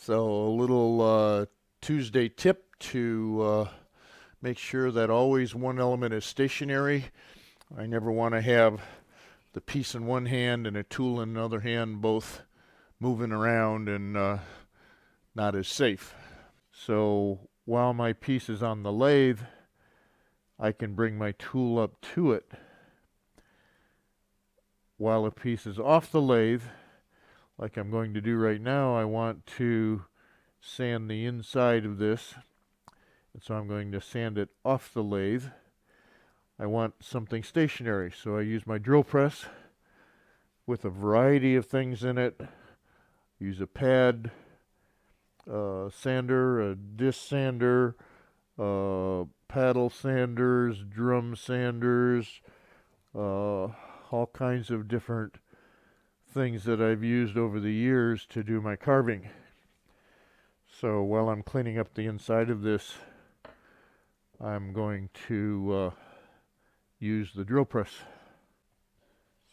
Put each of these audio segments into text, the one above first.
So a little Tuesday tip to make sure that always one element is stationary. I never want to have the piece in one hand and a tool in another hand, both moving around and not as safe. So while my piece is on the lathe, I can bring my tool up to it. While a piece is off the lathe, like I'm going to do right now, I want to sand the inside of this. And so I'm going to sand it off the lathe. I want something stationary, so I use my drill press with a variety of things in it. Use a pad sander, a disc sander, paddle sanders, drum sanders, all kinds of different things that I've used over the years to do my carving. So while I'm cleaning up the inside of this, I'm going to use the drill press.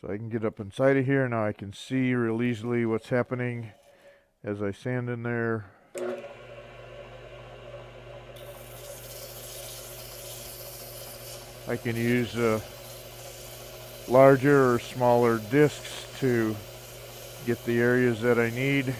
So I can get up inside of here. Now I can see real easily what's happening as I sand in there. I can use larger or smaller discs to get the areas that I need.